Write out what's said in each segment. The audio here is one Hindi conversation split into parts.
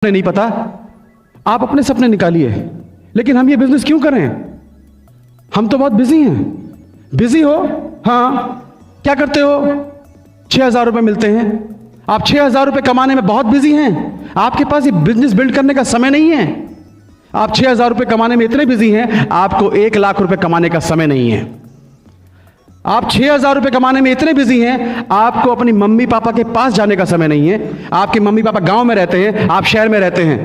नहीं पता, आप अपने सपने निकालिए। लेकिन हम ये बिजनेस क्यों करें? हम तो बहुत बिजी हैं। बिजी हो? हाँ, क्या करते हो? 6,000 रुपए मिलते हैं। आप 6,000 रुपए कमाने में बहुत बिजी हैं। आपके पास ये बिजनेस बिल्ड करने का समय नहीं है। आप 6,000 रुपए कमाने में इतने बिजी हैं, आपको 1,00,000 रुपए कमाने का समय नहीं है। आप 6,000 रुपए कमाने में इतने बिजी हैं, आपको अपनी मम्मी पापा के पास जाने का समय नहीं है। आपके मम्मी पापा गांव में रहते हैं, आप शहर में रहते हैं।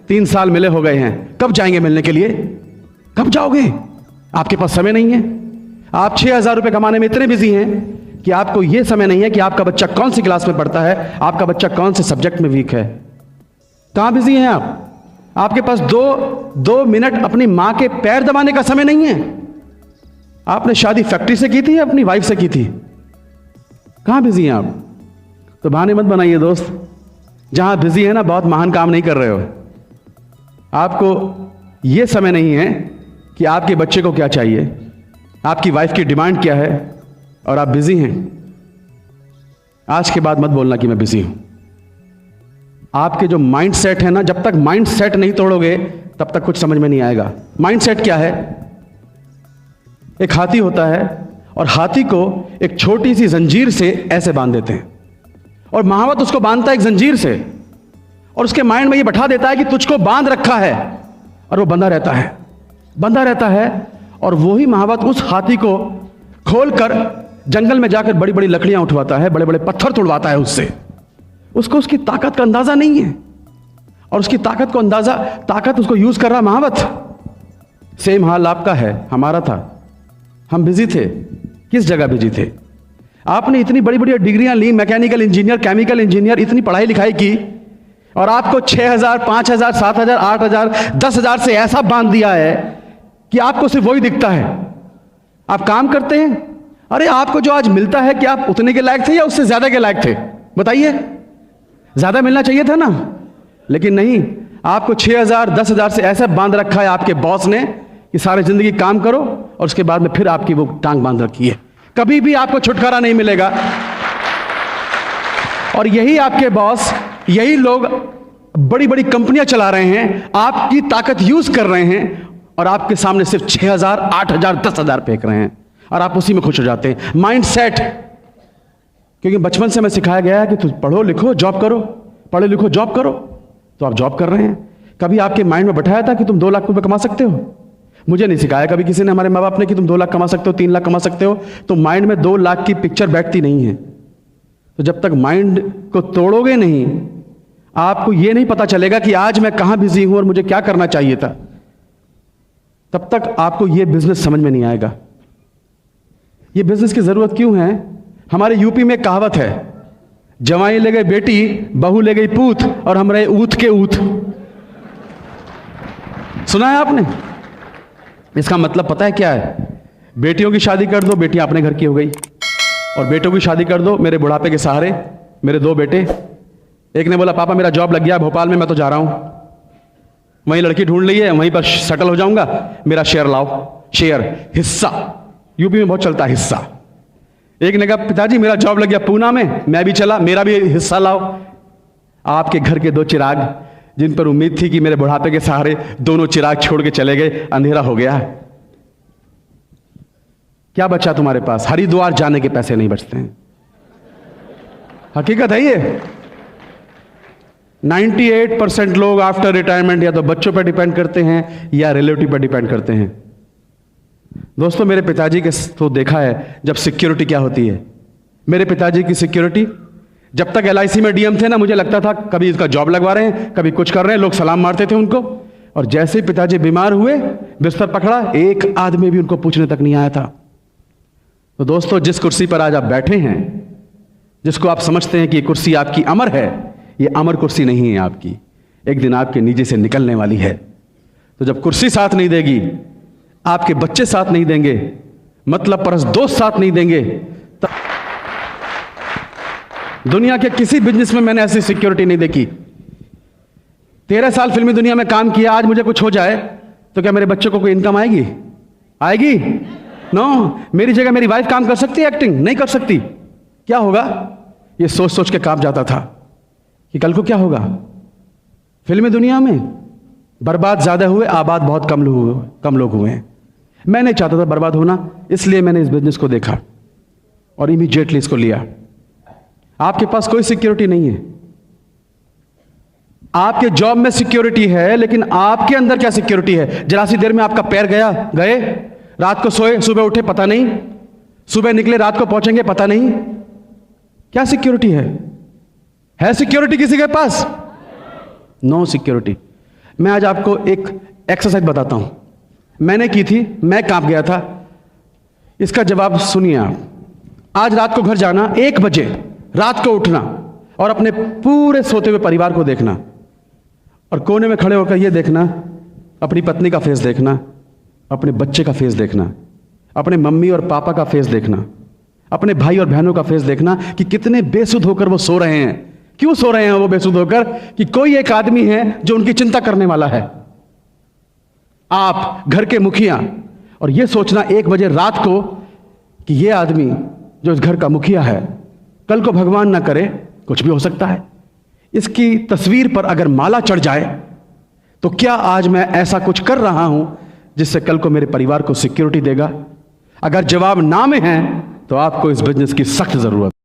3 साल मिले हो गए हैं, कब जाएंगे मिलने के लिए? कब जाओगे? आपके पास समय नहीं है। आप 6,000 रुपए कमाने में इतने बिजी हैं कि आपको यह समय नहीं है कि आपका बच्चा कौन सी क्लास में पढ़ता है, आपका बच्चा कौन से सब्जेक्ट में वीक है। कहां बिजी हैं आप? आपके पास दो मिनट अपनी मां के पैर दबाने का समय नहीं है। आपने शादी फैक्ट्री से की थी या अपनी वाइफ से की थी? कहां बिजी हैं आप? तो बहाने मत बनाइए दोस्त। जहां बिजी है ना, बहुत महान काम नहीं कर रहे हो। आपको यह समय नहीं है कि आपके बच्चे को क्या चाहिए, आपकी वाइफ की डिमांड क्या है, और आप बिजी हैं। आज के बाद मत बोलना कि मैं बिजी हूं। आपके जो माइंड सेट है ना, जब तक माइंड सेट नहीं तोड़ोगे तब तक कुछ समझ में नहीं आएगा। माइंड सेट क्या है? एक हाथी होता है और हाथी को एक छोटी सी जंजीर से ऐसे बांध देते हैं, और महावत उसको बांधता है एक जंजीर से, और उसके माइंड में ये बैठा देता है कि तुझको बांध रखा है, और वो बंधा रहता है। और वही महावत उस हाथी को खोलकर जंगल में जाकर बड़ी बड़ी लकड़ियां उठवाता है, बड़े बड़े पत्थर तोड़वाता है उससे। उसको उसकी ताकत का अंदाजा नहीं है, और उसकी ताकत उसको यूज कर रहा महावत। सेम हाल आपका है, हमारा था। हम बिजी थे। किस जगह बिजी थे? आपने इतनी बड़ी बड़ी डिग्रियां ली, मैकेनिकल इंजीनियर, केमिकल इंजीनियर, इतनी पढ़ाई लिखाई की, और आपको 6,000, 5,000, 7,000, 8,000, 10,000 से ऐसा बांध दिया है कि आपको सिर्फ वही दिखता है। आप काम करते हैं, अरे आपको जो आज मिलता है, क्या आप उतने के लायक थे या उससे ज्यादा के लायक थे? बताइए। ज्यादा मिलना चाहिए था ना, लेकिन नहीं। आपको 6,000, 10,000 से ऐसा बांध रखा है आपके बॉस ने कि सारी जिंदगी काम करो, और उसके बाद में फिर आपकी वो टांग बांध रखी है। कभी भी आपको छुटकारा नहीं मिलेगा। और यही आपके बॉस, यही लोग बड़ी बड़ी कंपनियां चला रहे हैं, आपकी ताकत यूज कर रहे हैं, और आपके सामने सिर्फ 6,000, 8,000, 10,000 फेंक रहे हैं, और आप उसी में खुश हो जाते हैं। Mind set. क्योंकि बचपन से मैं सिखाया गया है कि तुम पढ़ो लिखो जॉब करो, पढ़ो लिखो जॉब करो, तो आप जॉब कर रहे हैं। कभी आपके माइंड में बैठाया था कि तुम 2 लाख रुपए कमा सकते हो? मुझे नहीं सिखाया कभी किसी ने, हमारे माँ बाप ने, कि तुम 2 लाख कमा सकते हो, 3 लाख कमा सकते हो। तो माइंड में 2 लाख की पिक्चर बैठती नहीं है। तो जब तक माइंड को तोड़ोगे नहीं, आपको यह नहीं पता चलेगा कि आज मैं कहां बिजी हूं और मुझे क्या करना चाहिए था, तब तक आपको यह बिजनेस समझ में नहीं आएगा। यह बिजनेस की जरूरत क्यों है? हमारे यूपी में कहावत है, जवाई ले गई बेटी, बहू ले गई पूत, और हम रहे ऊत के ऊत। सुना है आपने? इसका मतलब पता है क्या है? बेटियों की शादी कर दो, बेटियां अपने घर की हो गई, और बेटों की शादी कर दो मेरे बुढ़ापे के सहारे। मेरे 2 बेटे, एक ने बोला पापा मेरा जॉब लग गया भोपाल में, मैं तो जा रहा हूं, वहीं लड़की ढूंढ ली है, वहीं पर सेटल हो जाऊंगा, मेरा शेयर लाओ। शेयर, हिस्सा, यूपी में बहुत चलता है हिस्सा। एक ने कहा पिताजी मेरा जॉब लग गया पूना में, मैं भी चला, मेरा भी हिस्सा लाओ। आपके घर के 2 चिराग, जिन पर उम्मीद थी कि मेरे बुढ़ापे के सहारे दोनों चिराग छोड़ के चले गए, अंधेरा हो गया। क्या बचा तुम्हारे पास? हरिद्वार जाने के पैसे नहीं बचते हैं। हकीकत है ये। 98% लोग आफ्टर रिटायरमेंट या तो बच्चों पर डिपेंड करते हैं या रिलेटिव पर डिपेंड करते हैं। दोस्तों, मेरे पिताजी के तो देखा है जब सिक्योरिटी क्या होती है। मेरे पिताजी की सिक्योरिटी, जब तक LIC में DM थे ना, मुझे लगता था कभी इसका जॉब लगवा रहे हैं, कभी कुछ कर रहे हैं, लोग सलाम मारते थे उनको। और जैसे ही पिताजी बीमार हुए, बिस्तर पकड़ा, एक आदमी भी उनको पूछने तक नहीं आया था। तो दोस्तों, जिस कुर्सी पर आज आप बैठे हैं, जिसको आप समझते हैं कि ये कुर्सी आपकी अमर है, ये अमर कुर्सी नहीं है आपकी। एक दिन आपके नीचे से निकलने वाली है। तो जब कुर्सी साथ नहीं देगी, आपके बच्चे साथ नहीं देंगे, मतलब परस दोस्त साथ नहीं देंगे, तब दुनिया के किसी बिजनेस में मैंने ऐसी सिक्योरिटी नहीं देखी। 13 साल फिल्मी दुनिया में काम किया, आज मुझे कुछ हो जाए तो क्या मेरे बच्चों को कोई इनकम आएगी? आएगी? नो। मेरी जगह मेरी वाइफ काम कर सकती है? एक्टिंग नहीं कर सकती। क्या होगा? ये सोच सोच के कांप जाता था कि कल को क्या होगा। फिल्मी दुनिया में बर्बाद ज़्यादा हुए, आबाद बहुत कम लोग हुए हैं। मैं नहीं चाहता था बर्बाद होना, इसलिए मैंने इस बिजनेस को देखा और इमीडिएटली इसको लिया। आपके पास कोई सिक्योरिटी नहीं है। आपके जॉब में सिक्योरिटी है, लेकिन आपके अंदर क्या सिक्योरिटी है? जरा सी देर में आपका पैर गए, रात को सोए, सुबह उठे पता नहीं, सुबह निकले रात को पहुंचेंगे पता नहीं। क्या सिक्योरिटी है सिक्योरिटी किसी के पास? No security. मैं आज आपको एक एक्सरसाइज बताता हूं, मैंने की थी, मैं कांप गया था। इसका जवाब सुनिए आप। आज रात को घर जाना, 1 बजे रात को उठना और अपने पूरे सोते हुए परिवार को देखना और कोने में खड़े होकर यह देखना, अपनी पत्नी का फेस देखना, अपने बच्चे का फेस देखना, अपने मम्मी और पापा का फेस देखना, अपने भाई और बहनों का फेस देखना कि कितने बेसुध होकर वो सो रहे हैं। क्यों सो रहे हैं वो बेसुध होकर? कि कोई एक आदमी है जो उनकी चिंता करने वाला है। आप घर के मुखिया, और यह सोचना 1 बजे रात को कि यह आदमी जो इस घर का मुखिया है, कल को भगवान ना करे कुछ भी हो सकता है, इसकी तस्वीर पर अगर माला चढ़ जाए तो क्या आज मैं ऐसा कुछ कर रहा हूं जिससे कल को मेरे परिवार को सिक्योरिटी देगा? अगर जवाब ना में है तो आपको इस बिजनेस की सख्त जरूरत है।